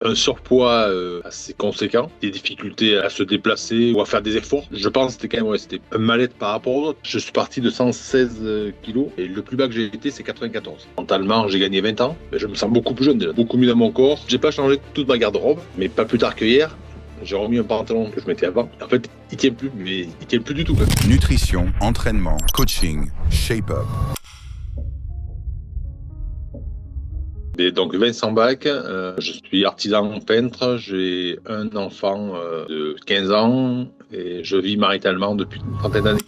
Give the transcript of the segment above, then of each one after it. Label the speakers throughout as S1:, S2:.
S1: Un surpoids assez conséquent, des difficultés à se déplacer ou à faire des efforts. Je pense que c'était quand même c'était un mal-être par rapport aux autres. Je suis parti de 116 kilos et le plus bas que j'ai été, c'est 94. Mentalement, j'ai gagné 20 ans, mais je me sens beaucoup plus jeune déjà, beaucoup mieux dans mon corps. J'ai pas changé toute ma garde-robe, mais pas plus tard que hier. J'ai remis un pantalon que je mettais avant. En fait, il tient plus, mais il tient plus du tout.
S2: Nutrition, entraînement, coaching, shape-up.
S1: Et donc Vincent Bach, je suis artisan peintre, j'ai un enfant de 15 ans et je vis maritalement depuis une trentaine d'années.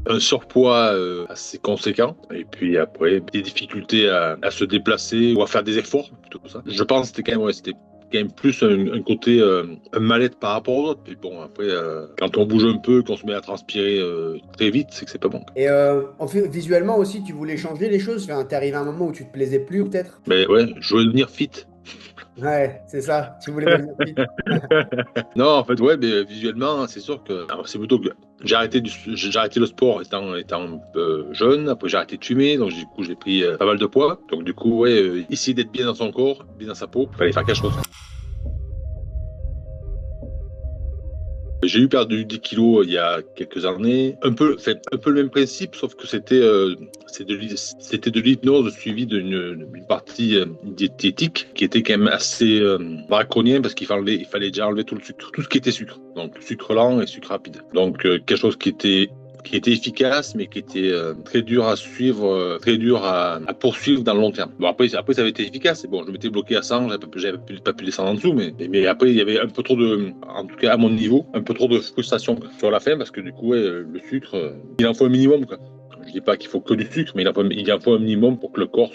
S1: Un surpoids assez conséquent et puis après des difficultés à se déplacer ou à faire des efforts, plutôt ça. Je pense que c'était quand même plus un côté un mal-être par rapport aux autres. Puis bon, après, quand on bouge un peu, qu'on se met à transpirer très vite, c'est que c'est pas bon.
S3: Et en fait, visuellement aussi, tu voulais changer les choses. Enfin, t'es arrivé à un moment où tu te plaisais plus, peut-être?
S1: Mais ouais, je voulais devenir fit.
S3: Ouais, c'est ça. Tu voulais devenir fit.
S1: Non, en fait, ouais, mais visuellement, c'est sûr que alors, c'est plutôt que j'ai arrêté le sport étant jeune. Après, j'ai arrêté de fumer, donc du coup, j'ai pris pas mal de poids. Donc du coup, ouais, essayer d'être bien dans son corps, bien dans sa peau, il fallait faire quelque chose. J'ai eu perdu 10 kilos il y a quelques années. Un peu le même principe, sauf que c'était de l'hypnose suivie d'une partie diététique qui était quand même assez draconienne parce il fallait déjà enlever tout le sucre, tout ce qui était sucre. Donc sucre lent et sucre rapide. Donc quelque chose qui était efficace, mais qui était très dur à suivre, très dur à poursuivre dans le long terme. Bon, après, ça avait été efficace. Et bon, je m'étais bloqué à 100, j'avais pas pu descendre en dessous, mais après, il y avait un peu trop en tout cas à mon niveau, un peu trop de frustration sur la fin, parce que du coup, ouais, le sucre, il en faut un minimum, quoi. Je dis pas qu'il faut que du sucre, mais il en faut un minimum pour que le corps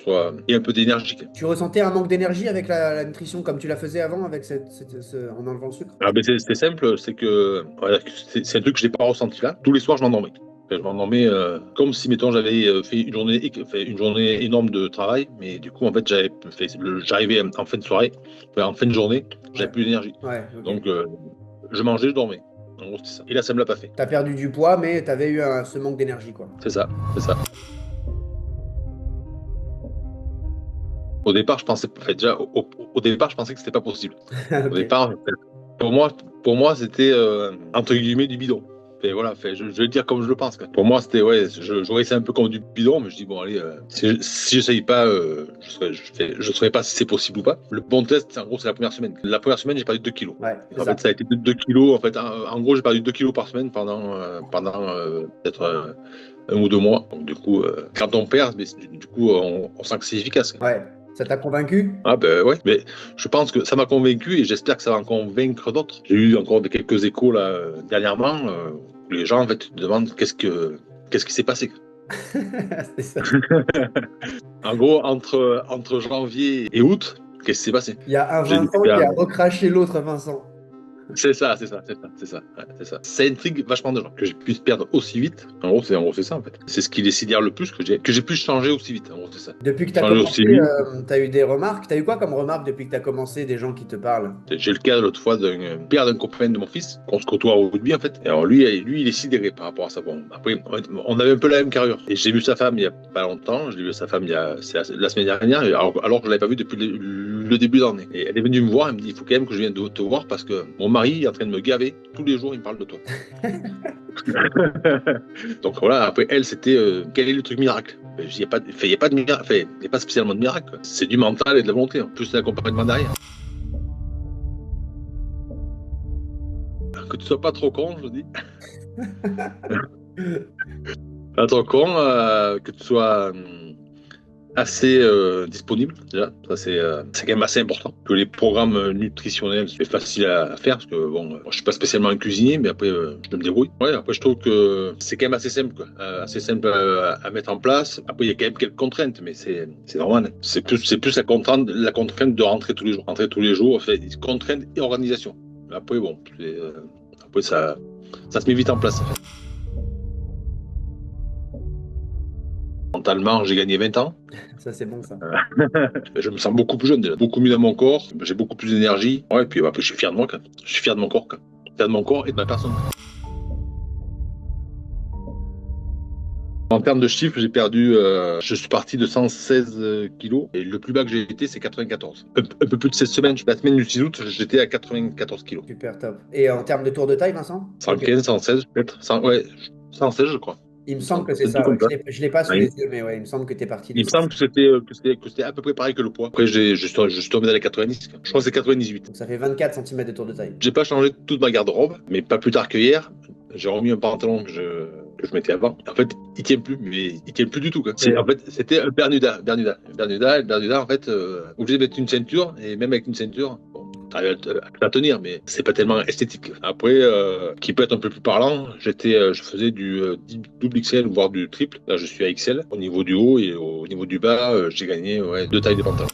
S1: ait un peu d'énergie.
S3: Tu ressentais un manque d'énergie avec la nutrition comme tu la faisais avant, avec en enlevant le sucre?
S1: Ah ben c'est simple, c'est que voilà, c'est un truc que je n'ai pas ressenti là. Tous les soirs, je m'endormais. Enfin, je m'endormais comme si, mettons, j'avais fait une journée énorme de travail, mais du coup, en fait, j'arrivais en fin de soirée, en fin de journée, j'avais
S3: Ouais.
S1: plus d'énergie.
S3: Ouais, ok.
S1: Donc, je mangeais, je dormais. En gros, c'est ça. Et là, ça me l'a pas fait.
S3: T'as perdu du poids, mais t'avais eu ce manque d'énergie, quoi.
S1: C'est ça, c'est ça. Au départ, je pensais, en fait, déjà, au départ, je pensais que c'était pas possible. Au
S3: Ok.
S1: départ, pour moi, c'était entre guillemets du bidon. Et voilà, je vais le dire comme je le pense, quoi. Pour moi, c'était ouais, j'aurais essayé un peu comme du bidon, mais je dis bon allez, si j'essaye pas, je saurais pas si c'est possible ou pas. Le bon test, en gros, c'est la première semaine. La première semaine, j'ai perdu 2 kilos.
S3: Ouais, c'est
S1: En
S3: ça.
S1: fait, ça a été 2 kilos. En fait, en gros, j'ai perdu 2 kilos par semaine pendant peut-être un ou deux mois. Donc du coup, quand on perd, mais du coup, on sent que c'est efficace.
S3: Ouais. Ça t'a convaincu?
S1: Ah ben ouais, mais je pense que ça m'a convaincu et j'espère que ça va en convaincre d'autres. J'ai eu encore quelques échos là dernièrement où les gens en fait te demandent qu'est-ce qui s'est passé.
S3: C'est ça.
S1: En gros, entre janvier et août, qu'est-ce qui s'est passé?
S3: Il y a un
S1: J'ai
S3: Vincent qui a recraché l'autre Vincent.
S1: C'est ça. Ouais, c'est ça. Ça intrigue vachement de gens. Que j'ai pu perdre aussi vite. En gros, c'est ça, en fait. C'est ce qui les sidère le plus, que j'ai pu changer aussi vite. En gros, c'est ça.
S3: Depuis que tu as
S1: Changer
S3: commencé,
S1: aussi vite.
S3: tu as eu des remarques. Tu as eu quoi comme remarques depuis que tu as commencé, des gens qui te parlent?
S1: J'ai le cas l'autre fois d'un père d'un copain de mon fils, qu'on se côtoie au rugby, en fait. Et alors, lui, il est sidéré par rapport à ça. Bon, après, on avait un peu la même carrure. Et j'ai vu sa femme il y a pas longtemps. Je l'ai vu sa femme c'est la semaine dernière, alors que je l'avais pas vu depuis le début d'année. Et elle est venue me voir, elle me dit, il faut quand même que je vienne te voir parce que mon mari est en train de me gaver. Tous les jours, il me parle de toi. Donc voilà, après elle, c'était quel est le truc miracle? Il n'y a pas de miracle, il n'y a pas spécialement de miracle, quoi. C'est du mental et de la volonté, en plus l'accompagnement derrière. Que tu sois pas trop con, je dis. Pas trop con, que tu sois assez disponible, déjà. Ça, c'est quand même assez important. Que les programmes nutritionnels, c'est facile à faire, parce que bon, moi, je suis pas spécialement un cuisinier, mais après, je me débrouille. Ouais, après, je trouve que c'est quand même assez simple, quoi. Assez simple à mettre en place. Après, il y a quand même quelques contraintes, mais c'est normal. C'est plus la contrainte de rentrer tous les jours. Rentrer tous les jours, fait, contrainte et organisation. Après, bon, après, ça se met vite en place, en fait. Mentalement, j'ai gagné 20 ans.
S3: Ça, c'est bon, ça.
S1: Je me sens beaucoup plus jeune déjà, beaucoup mieux dans mon corps, j'ai beaucoup plus d'énergie. Ouais, et puis après, je suis fier de moi, quand même. Je suis fier de mon corps, quand même. Fier de mon corps et de ma personne. En termes de chiffres, j'ai perdu, je suis parti de 116 kilos et le plus bas que j'ai été, c'est 94. Un peu plus de 16 semaines, la semaine du 6 août, j'étais à 94 kilos.
S3: Super top. Et en termes de tour de taille, Vincent?
S1: 115, 116 peut-être. 116, je crois.
S3: Il me semble que c'est
S1: tout
S3: ça.
S1: comme
S3: Ouais.
S1: ça.
S3: Je l'ai pas sous
S1: Ouais.
S3: les yeux, mais ouais, il me semble que tu es parti de
S1: Il me
S3: ça.
S1: semble que c'était à peu près pareil que le poids. Après, je suis tombé dans les 90. Je crois que c'est 98.
S3: Donc ça fait 24 cm de tour de taille.
S1: J'ai pas changé toute ma garde-robe, mais pas plus tard que hier, j'ai remis un pantalon que je mettais avant. En fait, il tient plus, mais il tient plus du tout. Quoi. En fait, c'était un Bermuda. Bermuda, en fait, obligé de mettre une ceinture, et même avec une ceinture, bon, t'arrives à la tenir, mais c'est pas tellement esthétique. Après, qui peut être un peu plus parlant, je faisais du double XL, voire du triple. Là, je suis à XL. Au niveau du haut et au niveau du bas, j'ai gagné 2 tailles de pantalon.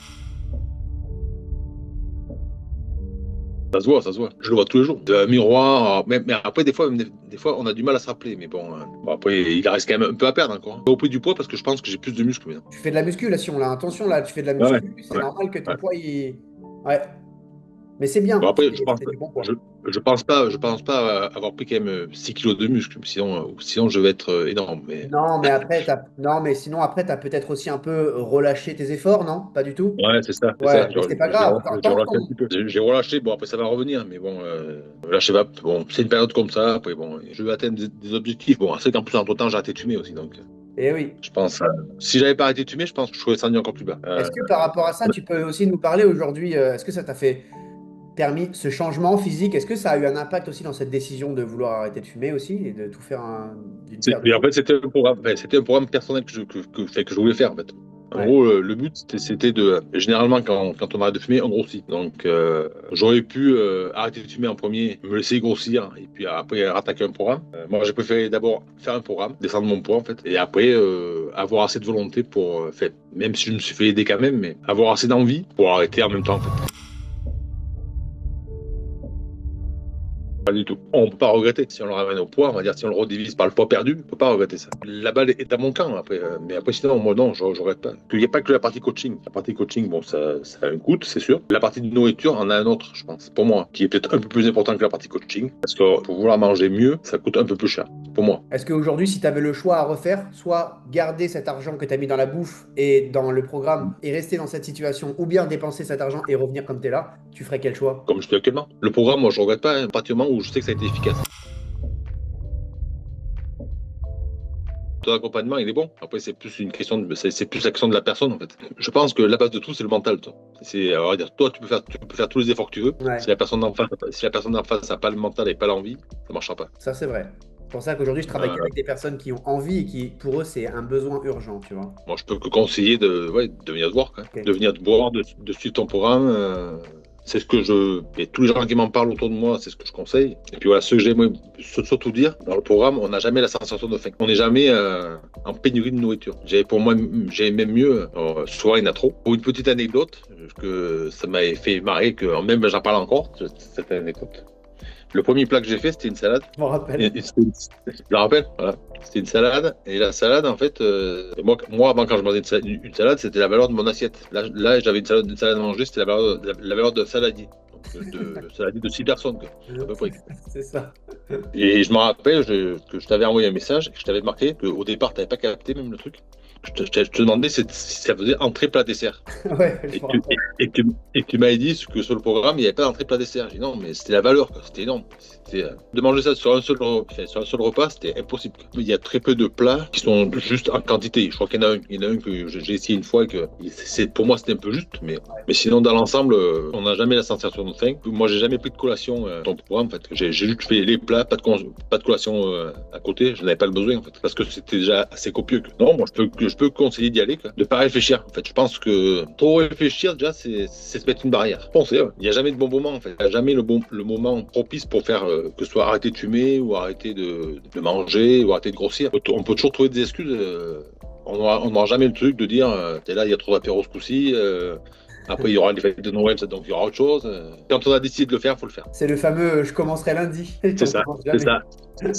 S1: Ça se voit. Je le vois tous les jours. De miroir, mais après, des fois, on a du mal à se rappeler. Mais bon, après, il reste quand même un peu à perdre encore. J'ai repris du poids parce que je pense que j'ai plus de muscles maintenant.
S3: Tu fais de la musculation là, attention là, tu fais de la
S1: Ouais,
S3: muscu, c'est
S1: ouais,
S3: normal que ton
S1: ouais.
S3: poids il. Ouais. Mais c'est bien,
S1: Bon, après,
S3: c'est du bon poids.
S1: je pense pas avoir pris quand même 6 kilos de muscles. Sinon je vais être énorme. Mais...
S3: Non, mais après, non, mais sinon après, tu as peut-être aussi un peu relâché tes efforts, non? Pas du tout?
S1: Ouais, c'est ça.
S3: Ouais, mais c'est pas grave.
S1: J'ai relâché un petit peu. J'ai relâché. Bon, après, ça va revenir. Mais bon, là, je sais pas. Bon, c'est une période comme ça. Après, bon, je veux atteindre des objectifs. Bon, c'est qu'en plus, entre-temps, j'ai arrêté de fumer aussi. Donc,
S3: Eh oui.
S1: je pense, si j'avais pas arrêté de fumer, je pense que je serais descendu encore plus bas.
S3: Est-ce que par rapport à ça, tu peux aussi nous parler aujourd'hui, est-ce que ça t'a permis ce changement physique? Est-ce que ça a eu un impact aussi dans cette décision de vouloir arrêter de fumer aussi et de tout faire d'une paire de
S1: Et en fait, c'était un programme personnel que je voulais faire, en fait. En gros, le but, c'était de... Généralement, quand on arrête de fumer, on grossit. Donc, j'aurais pu arrêter de fumer en premier, me laisser grossir, et puis après, rattaquer un programme. Moi, j'ai préféré d'abord faire un programme, descendre mon poids, en fait, et après, avoir assez de volonté pour... même si je me suis fait aider quand même, mais avoir assez d'envie pour arrêter en même temps, en fait. Pas du tout. On ne peut pas regretter. Si on le ramène au poids, on va dire si on le redivise par le poids perdu, on ne peut pas regretter ça. La balle est à mon camp après. Mais après, sinon, moi, non, je ne regrette pas. Il n'y a pas que la partie coaching. La partie coaching, bon, ça a un coût, c'est sûr. La partie de nourriture en a un autre, je pense, pour moi, qui est peut-être un peu plus important que la partie coaching. Parce que pour vouloir manger mieux, ça coûte un peu plus cher, pour moi.
S3: Est-ce qu'aujourd'hui, si tu avais le choix à refaire, soit garder cet argent que tu as mis dans la bouffe et dans le programme et rester dans cette situation, ou bien dépenser cet argent et revenir comme tu es là, tu ferais quel choix?
S1: Comme je suis actuellement. Le programme, moi, je ne regrette pas, à partir du moment où je sais que ça a été efficace. Ton accompagnement, il est bon. Après, c'est plus la question de la personne, en fait. Je pense que la base de tout, c'est le mental, toi. On va dire, toi, tu peux faire tous les efforts que tu veux.
S3: Ouais.
S1: Si la personne d'en face n'a pas le mental et pas l'envie, ça marchera pas.
S3: Ça, c'est vrai. C'est pour ça qu'aujourd'hui, je travaille avec des personnes qui ont envie et qui, pour eux, c'est un besoin urgent, tu vois.
S1: Moi, je peux que conseiller de venir te voir, quoi.
S3: Okay.
S1: De venir te voir, de suivre ton programme. C'est ce que et tous les gens qui m'en parlent autour de moi, c'est ce que je conseille. Et puis voilà, ce que j'aimerais surtout dire, dans le programme, on n'a jamais la sensation de faim. On n'est jamais en pénurie de nourriture. Pour moi, j'ai même mieux, souvent il y en a trop. Pour une petite anecdote, que ça m'avait fait marrer, que même j'en parle encore, cette anecdote. Le premier plat que j'ai fait, c'était une salade.
S3: Je m'en rappelle.
S1: Je me rappelle, voilà. C'était une salade. Et la salade, en fait, moi avant, quand je mangeais une salade, c'était la valeur de mon assiette. Là j'avais une salade à manger, c'était la valeur de saladier. Donc, de saladier de 6 personnes, quoi, à peu près.
S3: C'est ça.
S1: Et je me rappelle que je t'avais envoyé un message et que je t'avais marqué qu'au départ, tu n'avais pas capté même le truc. Je te demandais si ça faisait entrée, plat, dessert.
S3: Ouais,
S1: Et tu m'avais dit que sur le programme, il n'y avait pas d'entrée, plat, dessert. J'ai dit non, mais c'était la valeur, quoi. C'était énorme. De manger ça sur un seul repas, c'était impossible. Il y a très peu de plats qui sont juste en quantité. Je crois qu'il y en a un que j'ai essayé une fois, pour moi c'était un peu juste, mais sinon dans l'ensemble, on n'a jamais la sensation de faim. Moi, j'ai jamais pris de collation dans le programme. En fait, j'ai juste fait les plats, pas de collation à côté. Je n'avais pas le besoin, en fait, parce que c'était déjà assez copieux. Non, moi je peux conseiller d'y aller, quoi. De pas réfléchir. En fait, je pense que trop réfléchir déjà, c'est se mettre une barrière. Pensez, il n'y a jamais de bon moment, en fait. Il n'y a jamais le moment propice pour faire que ce soit arrêter de fumer ou arrêter de manger ou arrêter de grossir. On peut toujours trouver des excuses. On n'aura jamais le truc de dire t'es là, il y a trop d'apéros ce coup-ci. Après, il y aura les fêtes de Noël, donc il y aura autre chose. Quand on a décidé de le faire, il faut le faire.
S3: C'est le fameux je commencerai lundi.
S1: C'est ça.
S3: C'est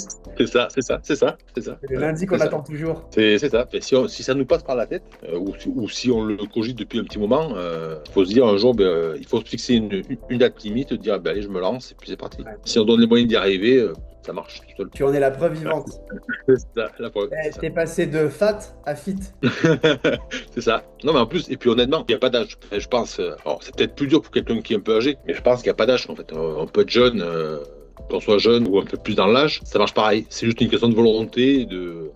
S3: le lundi qu'on attend toujours.
S1: C'est ça. Et si ça nous passe par la tête, ou si on le cogite depuis un petit moment, il faut se dire un jour, il faut se fixer une date limite, dire allez, je me lance, et puis c'est parti. Ouais. Si on donne les moyens d'y arriver, ça marche tout seul.
S3: Tu en es la preuve vivante.
S1: C'est ça, la preuve.
S3: Eh, t'es passé de fat à fit.
S1: C'est ça. Non, mais en plus, et puis honnêtement, il n'y a pas d'âge. Enfin, je pense, alors, c'est peut-être plus dur pour quelqu'un qui est un peu âgé, mais je pense qu'il n'y a pas d'âge en fait. On peut être jeune, qu'on soit jeune ou un peu plus dans l'âge, ça marche pareil. C'est juste une question de volonté,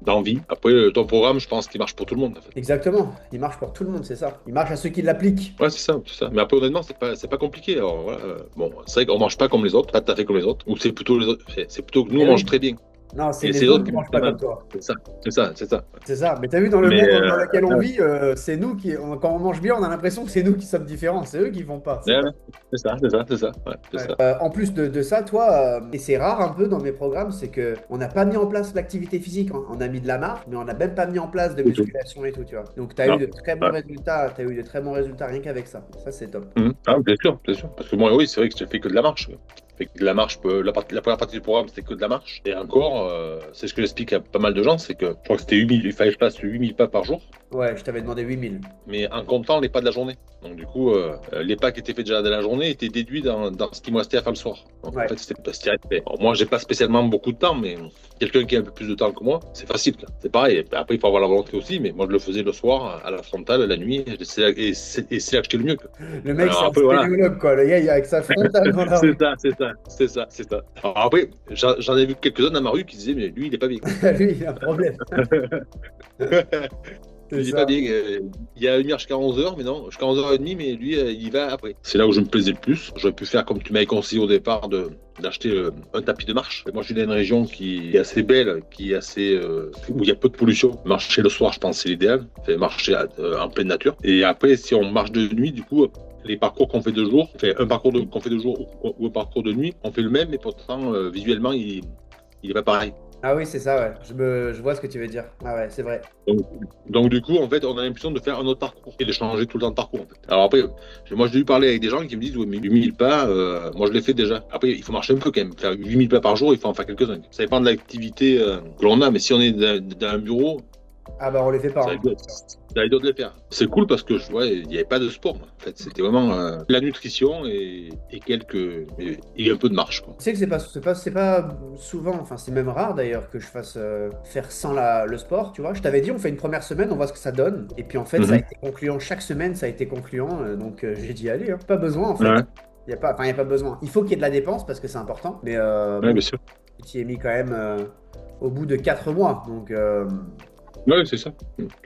S1: d'envie. Après, ton programme, je pense qu'il marche pour tout le monde en fait.
S3: Exactement. Il marche pour tout le monde, c'est ça. Il marche à ceux qui l'appliquent.
S1: Ouais, c'est ça, c'est ça. Mais après, honnêtement, c'est pas compliqué. Alors, voilà, bon, c'est vrai qu'on mange pas comme les autres, pas tout à fait comme les autres, ou c'est plutôt les autres. C'est plutôt que nous, on mange très bien.
S3: Non, c'est
S1: Et
S3: les
S1: c'est
S3: autres
S1: d'autres
S3: qui
S1: qui
S3: mangent pas
S1: mangent
S3: comme toi.
S1: C'est ça, c'est ça, c'est ça.
S3: C'est ça. Mais t'as vu, dans le
S1: Mais,
S3: monde dans lequel on vit, c'est nous quand on mange bien, on a l'impression que c'est nous qui sommes différents. C'est eux qui font pas.
S1: Ouais, c'est ça, c'est ça, c'est ça. Ouais, c'est
S3: Ouais.
S1: ça.
S3: En plus de ça, toi, et c'est rare un peu dans mes programmes, c'est que on n'a pas mis en place l'activité physique, hein. On a mis de la marche, mais on n'a même pas mis en place de
S1: Du tout.
S3: musculation et tout, tu vois. Donc t'as
S1: Non.
S3: eu de très bons
S1: Ouais.
S3: résultats, t'as eu de très bons résultats rien qu'avec ça. Ça, c'est top.
S1: Ah, bien sûr, bien sûr. Parce que moi, oui, c'est vrai que je fais que de la marche. Je fais que de la marche. La première partie du programme, c'était que de la marche. Et encore, c'est ce que j'explique à pas mal de gens, c'est que je crois que c'était 8000, il fallait que je fasse 8000 pas par jour,
S3: Ouais, je t'avais demandé 8000.
S1: mais en comptant les pas de la journée. Donc du coup, les pas qui étaient faits déjà dans la journée étaient déduits dans ce qui me restait à faire le soir. Donc
S3: Ouais.
S1: en fait, c'était ce qui restait. Alors, moi, j'ai pas spécialement beaucoup de temps, mais quelqu'un qui a un peu plus de temps que moi, c'est facile. Là. C'est pareil. Après, il faut avoir la volonté aussi, mais moi, je le faisais le soir, à la frontale, la nuit, et c'est là que j'étais le mieux. Quoi.
S3: Le mec,
S1: Alors,
S3: c'est un
S1: après, voilà.
S3: spéléologue, quoi. Le gars, il est avec sa frontale dans la rue.
S1: C'est ça. Alors après, j'en ai vu quelques-uns dans ma rue qui disaient, mais lui, il est pas bien.
S3: Lui, il a un problème.
S1: Lui, il est
S3: ça.
S1: pas bien. Il y a une heure jusqu'à 11h, mais non, jusqu'à 11h30, mais lui, il y va après. C'est là où je me plaisais le plus. J'aurais pu faire comme tu m'avais conseillé au départ d'acheter un tapis de marche. Moi, je suis dans une région qui est assez belle, qui est assez où il y a peu de pollution. Marcher le soir, je pense, c'est l'idéal. Fait marcher en pleine nature. Et après, si on marche de nuit, du coup, les parcours qu'on fait de jour, un parcours qu'on fait de jour ou un parcours de nuit, on fait le même, mais pourtant, visuellement, il est pas pareil.
S3: Ah oui, c'est ça, ouais. Je vois ce que tu veux dire. Ah ouais, c'est vrai.
S1: Donc du coup, en fait, on a l'impression de faire un autre parcours et de changer tout le temps de parcours. En fait. Alors après, moi, j'ai dû parler avec des gens qui me disent, oui, mais 8000 pas, moi, je l'ai fait déjà. Après, il faut marcher un peu quand même. Faire 8000 pas par jour, il faut en faire quelques-uns. Ça dépend de l'activité que l'on a, mais si on est dans un bureau,
S3: Ah bah, on les fait pas.
S1: ça va être dur de les faire. C'est cool parce que il n'y avait pas de sport. En fait, c'était vraiment la nutrition et un peu de marche. Quoi.
S3: Tu sais que c'est pas souvent, enfin c'est même rare d'ailleurs que je fasse faire sans le sport, tu vois. Je t'avais dit, on fait une première semaine, on voit ce que ça donne. Et puis en fait, ça a été concluant. Chaque semaine, ça a été concluant. Donc j'ai dit, allez, hein. Pas besoin en fait.
S1: Ouais.
S3: Il y a pas besoin. Il faut qu'il y ait de la dépense parce que c'est important. Mais
S1: Ouais,
S3: bon,
S1: bien sûr.
S3: tu y es mis quand même au bout de 4 mois. Donc,
S1: Ouais, c'est ça.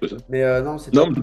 S1: C'est ça.
S3: mais non, c'est
S1: Non,
S3: top.